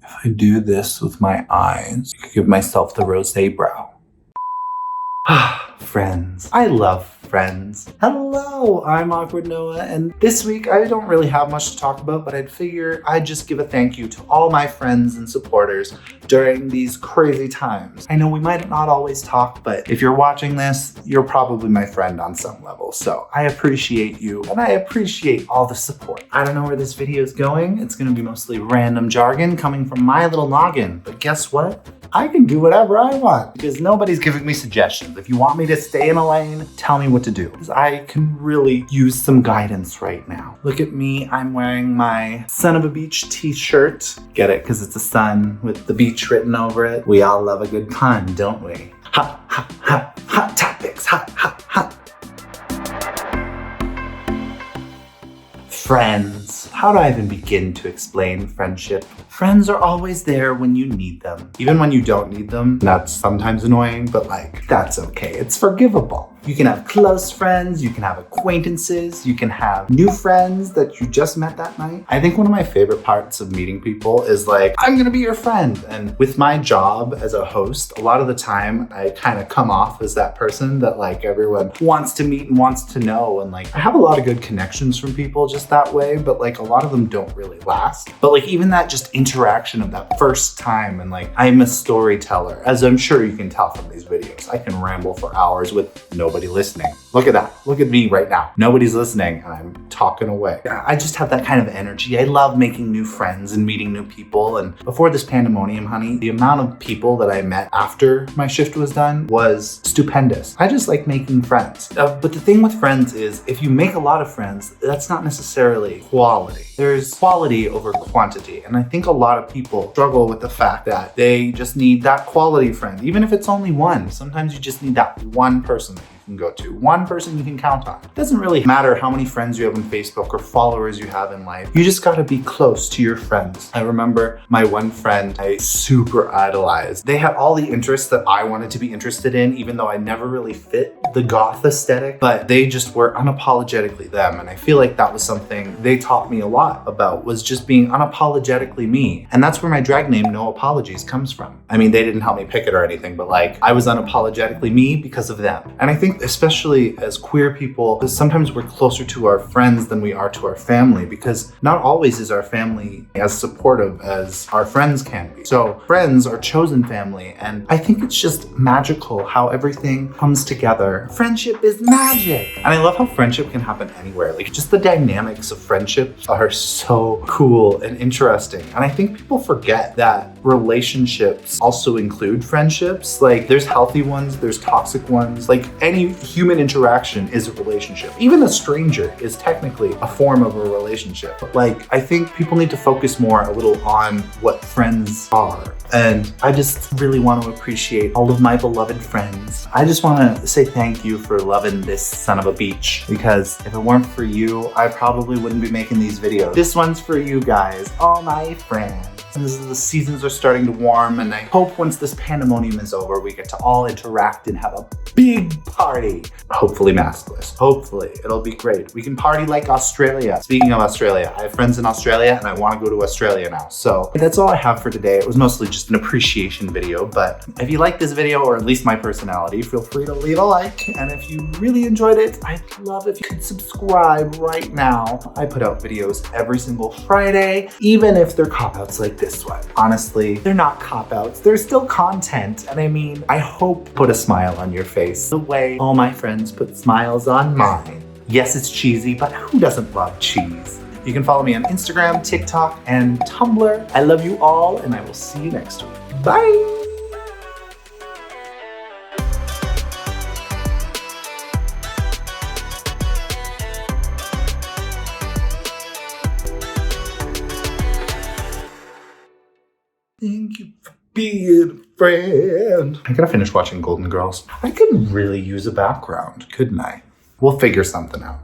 If I do this with my eyes, I could give myself the rosé brow. Friends. I love friends. Hello, I'm Awkward Noah, and this week I don't really have much to talk about, but I'd figure I'd just give a thank you to all my friends and supporters during these crazy times. I know we might not always talk, but if you're watching this, you're probably my friend on some level, so I appreciate you, and I appreciate all the support. I don't know where this video is going. It's gonna be mostly random jargon coming from my little noggin, but guess what? I can do whatever I want because nobody's giving me suggestions. If you want me to stay in a lane, tell me what to do because I can really use some guidance right now. Look at me, I'm wearing my Son of a Beach t-shirt. Get it? Because it's a sun with the beach written over it. We all love a good pun, don't we? Ha, ha, ha, hot topics, ha, ha, ha. Friends. How do I even begin to explain friendship? Friends are always there when you need them. Even when you don't need them. That's sometimes annoying, but that's okay. It's forgivable. You can have close friends, you can have acquaintances, you can have new friends that you just met that night. I think one of my favorite parts of meeting people is I'm gonna be your friend. And with my job as a host, a lot of the time I kind of come off as that person that everyone wants to meet and wants to know. And I have a lot of good connections from people just that way, but a lot of them don't really last. But even that just interaction of that first time and I'm a storyteller, as I'm sure you can tell from these videos. I can ramble for hours with nobody listening. Look at that. Look at me right now. Nobody's listening and I'm talking away. I just have that kind of energy. I love making new friends and meeting new people. And before this pandemonium, honey, the amount of people that I met after my shift was done was stupendous. I just like making friends. But the thing with friends is if you make a lot of friends, that's not necessarily quality. There's quality over quantity. And I think a lot of people struggle with the fact that they just need that quality friend. Even if it's only one, sometimes you just need that one person that you can go to, one person you can count on. It doesn't really matter how many friends you have on Facebook or followers you have in life. You just gotta be close to your friends. I remember my one friend I super idolized. They had all the interests that I wanted to be interested in, even though I never really fit the goth aesthetic, but they just were unapologetically them. And I feel like that was something they taught me a lot about, was just being unapologetically me. And that's where my drag name, No Apologies, comes from. I mean, they didn't help me pick it or anything, but I was unapologetically me because of them. And I think especially as queer people, sometimes we're closer to our friends than we are to our family because not always is our family as supportive as our friends can be. So friends are chosen family, and I think it's just magical how everything comes together. Friendship is magic. And I love how friendship can happen anywhere. Just the dynamics of friendship are so cool and interesting. And I think people forget that relationships also include friendships. There's healthy ones, there's toxic ones. Any human interaction is a relationship. Even a stranger is technically a form of a relationship. I think people need to focus more a little on what friends are. And I just really want to appreciate all of my beloved friends. I just want to say thank you for loving this son of a beach, because if it weren't for you, I probably wouldn't be making these videos. This one's for you guys, all my friends. And the seasons are starting to warm, and I hope once this pandemonium is over, we get to all interact and have a big party. Hopefully maskless. Hopefully. It'll be great. We can party like Australia. Speaking of Australia, I have friends in Australia and I want to go to Australia now. So that's all I have for today. It was mostly just an appreciation video, but if you like this video, or at least my personality, feel free to leave a like. And if you really enjoyed it, I'd love if you could subscribe right now. I put out videos every single Friday, even if they're cop-outs like this one. Honestly, they're not cop-outs. They're still content. And I mean, I hope put a smile on your face the way all my friends put smiles on mine. Yes, it's cheesy, but who doesn't love cheese? You can follow me on Instagram, TikTok, and Tumblr. I love you all, and I will see you next week. Bye! Thank you for being a friend. I gotta finish watching Golden Girls. I could really use a background, couldn't I? We'll figure something out.